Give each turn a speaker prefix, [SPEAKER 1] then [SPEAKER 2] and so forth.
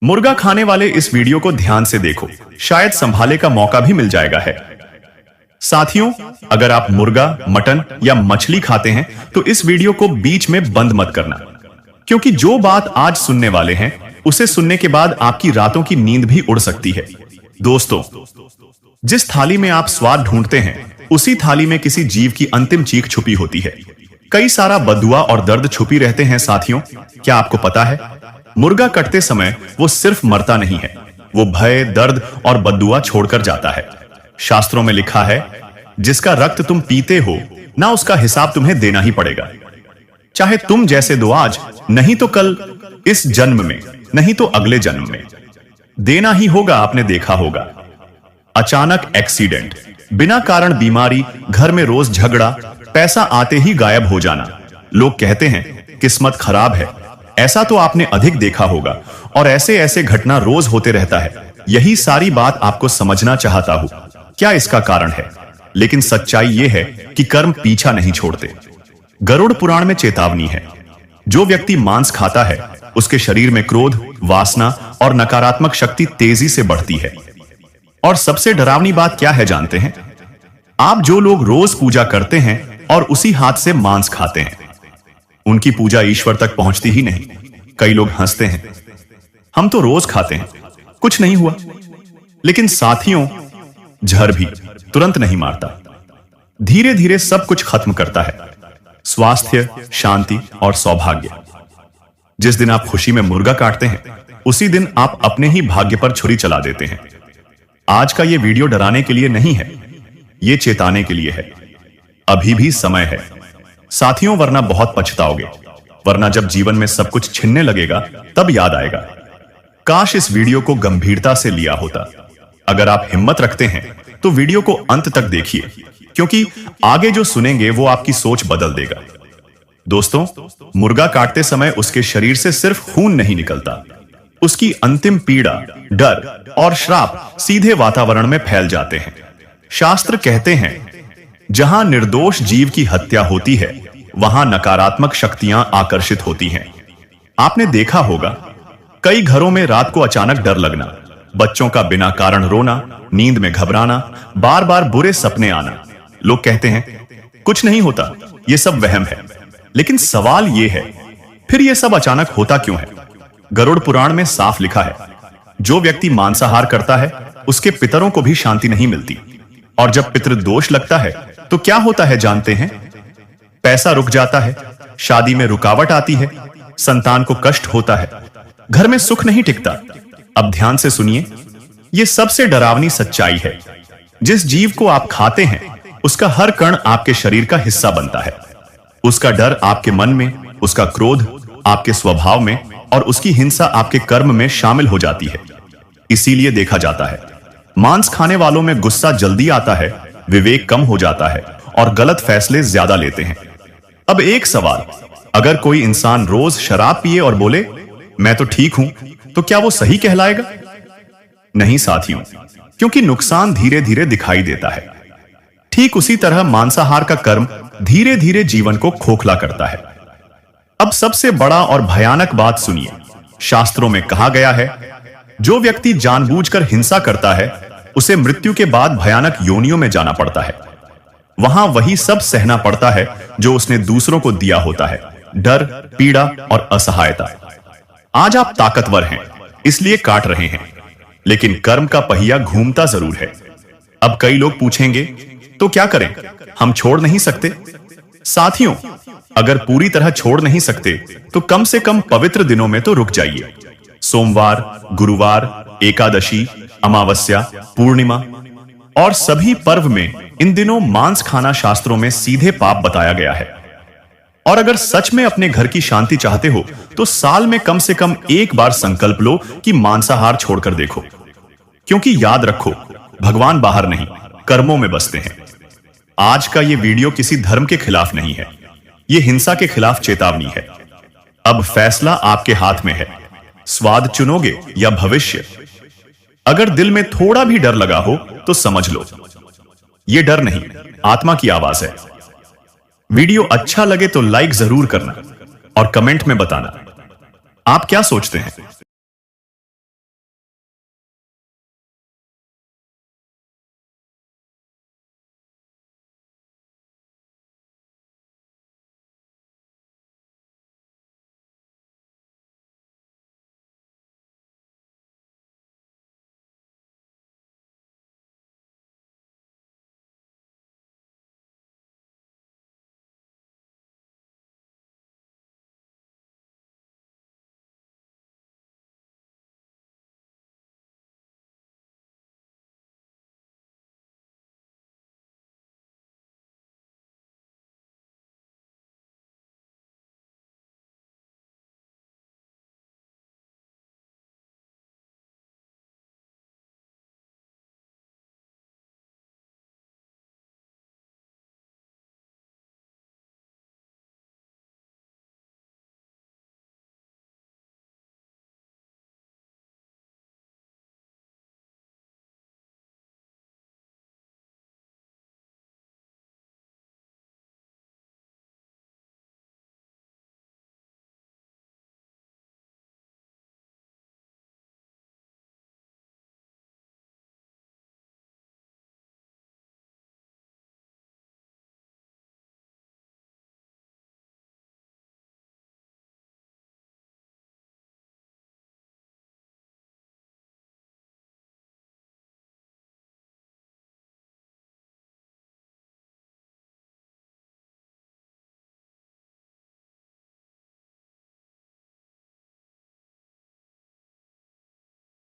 [SPEAKER 1] मुर्गा खाने वाले इस वीडियो को ध्यान से देखो, शायद संभाले का मौका भी मिल जाएगा है। साथियों, अगर आप मुर्गा, मटन या मछली खाते हैं तो इस वीडियो को बीच में बंद मत करना, क्योंकि जो बात आज सुनने वाले हैं उसे सुनने के बाद आपकी रातों की नींद भी उड़ सकती है। दोस्तों, जिस थाली में आप स्वाद ढूंढते हैं उसी थाली में किसी जीव की अंतिम चीख छुपी होती है। कई सारा बददुआ और दर्द छुपी रहते हैं। साथियों, क्या आपको पता है, मुर्गा कटते समय वो सिर्फ मरता नहीं है, वो भय, दर्द और बददुआ छोड़कर जाता है। शास्त्रों में लिखा है, जिसका रक्त तुम पीते हो ना उसका हिसाब तुम्हें देना ही पड़ेगा। चाहे तुम जैसे दो आज, नहीं तो कल, इस जन्म में, नहीं तो अगले जन्म में देना ही होगा। आपने देखा होगा, अचानक एक्सीडेंट, बिना कारण बीमारी, घर में रोज झगड़ा, पैसा आते ही गायब हो जाना। लोग कहते हैं किस्मत खराब है। ऐसा तो आपने अधिक देखा होगा और ऐसे ऐसे घटना रोज होते रहता है। यही सारी बात आपको समझना चाहता हूं, क्या इसका कारण है। लेकिन सच्चाई यह है कि कर्म पीछा नहीं छोड़ते। गरुड़ पुराण में चेतावनी है, जो व्यक्ति मांस खाता है उसके शरीर में क्रोध, वासना और नकारात्मक शक्ति तेजी से बढ़ती है। और सबसे डरावनी बात क्या है जानते हैं? आप जो लोग रोज पूजा करते हैं और उसी हाथ से मांस खाते हैं, उनकी पूजा ईश्वर तक पहुंचती ही नहीं। कई लोग हंसते हैं, हम तो रोज खाते हैं, कुछ नहीं हुआ। लेकिन साथियों, जहर भी तुरंत नहीं मारता, धीरे धीरे सब कुछ खत्म करता है। स्वास्थ्य, शांति और सौभाग्य। जिस दिन आप खुशी में मुर्गा काटते हैं उसी दिन आप अपने ही भाग्य पर छुरी चला देते हैं। आज का यह वीडियो डराने के लिए नहीं है, यह चेताने के लिए है। अभी भी समय है साथियों, वरना बहुत पछताओगे। वरना जब जीवन में सब कुछ छिनने लगेगा तब याद आएगा, काश इस वीडियो को गंभीरता से लिया होता। अगर आप हिम्मत रखते हैं तो वीडियो को अंत तक देखिए, क्योंकि आगे जो सुनेंगे वो आपकी सोच बदल देगा। दोस्तों, मुर्गा काटते समय उसके शरीर से सिर्फ खून नहीं निकलता, उसकी अंतिम पीड़ा, डर और श्राप सीधे वातावरण में फैल जाते हैं। शास्त्र कहते हैं, जहां निर्दोष जीव की हत्या होती है वहां नकारात्मक शक्तियां आकर्षित होती हैं। आपने देखा होगा, कई घरों में रात को अचानक डर लगना, बच्चों का बिना कारण रोना, नींद में घबराना, बार बार बुरे सपने आना। लोग कहते हैं कुछ नहीं होता, यह सब वहम है। लेकिन सवाल यह है, फिर यह सब अचानक होता क्यों है? गरुड़ पुराण में साफ लिखा है, जो व्यक्ति मांसाहार करता है उसके पितरों को भी शांति नहीं मिलती। और जब पितृ दोष लगता है तो क्या होता है जानते हैं? पैसा रुक जाता है, शादी में रुकावट आती है, संतान को कष्ट होता है, घर में सुख नहीं टिकता। अब ध्यान से सुनिए, यह सबसे डरावनी सच्चाई है। जिस जीव को आप खाते हैं उसका हर कण आपके शरीर का हिस्सा बनता है। उसका डर आपके मन में, उसका क्रोध आपके स्वभाव में और उसकी हिंसा आपके कर्म में शामिल हो जाती है। इसीलिए देखा जाता है, मांस खाने वालों में गुस्सा जल्दी आता है, विवेक कम हो जाता है और गलत फैसले ज्यादा लेते हैं। अब एक सवाल, अगर कोई इंसान रोज शराब पिए और बोले मैं तो ठीक हूं, तो क्या वो सही कहलाएगा? नहीं साथियों, क्योंकि नुकसान धीरे धीरे दिखाई देता है। ठीक उसी तरह मांसाहार का कर्म धीरे धीरे जीवन को खोखला करता है। अब सबसे बड़ा और भयानक बात सुनिए, शास्त्रों में कहा गया है, जो व्यक्ति जानबूझकर हिंसा करता है उसे मृत्यु के बाद भयानक योनियों में जाना पड़ता है। वहां वही सब सहना पड़ता है जो उसने दूसरों को दिया होता है, डर, पीड़ा और असहायता। आज आप ताकतवर हैं इसलिए काट रहे हैं, लेकिन कर्म का पहिया घूमता जरूर है। अब कई लोग पूछेंगे, तो क्या करें, हम छोड़ नहीं सकते? साथियों, अगर पूरी तरह छोड़ नहीं सकते तो कम से कम पवित्र दिनों में तो रुक जाइए। सोमवार, गुरुवार, एकादशी, अमावस्या, पूर्णिमा और सभी पर्व में इन दिनों मांस खाना शास्त्रों में सीधे पाप बताया गया है। और अगर सच में अपने घर की शांति चाहते हो तो साल में कम से कम एक बार संकल्प लो कि मांसाहार छोड़कर देखो। क्योंकि याद रखो, भगवान बाहर नहीं, कर्मों में बसते हैं। आज का यह वीडियो किसी धर्म के खिलाफ नहीं है, यह हिंसा के खिलाफ चेतावनी है। अब फैसला आपके हाथ में है, स्वाद चुनोगे या भविष्य? अगर दिल में थोड़ा भी डर लगा हो तो समझ लो, यह डर नहीं, आत्मा की आवाज है। वीडियो अच्छा लगे तो लाइक जरूर करना और कमेंट में बताना आप क्या सोचते हैं।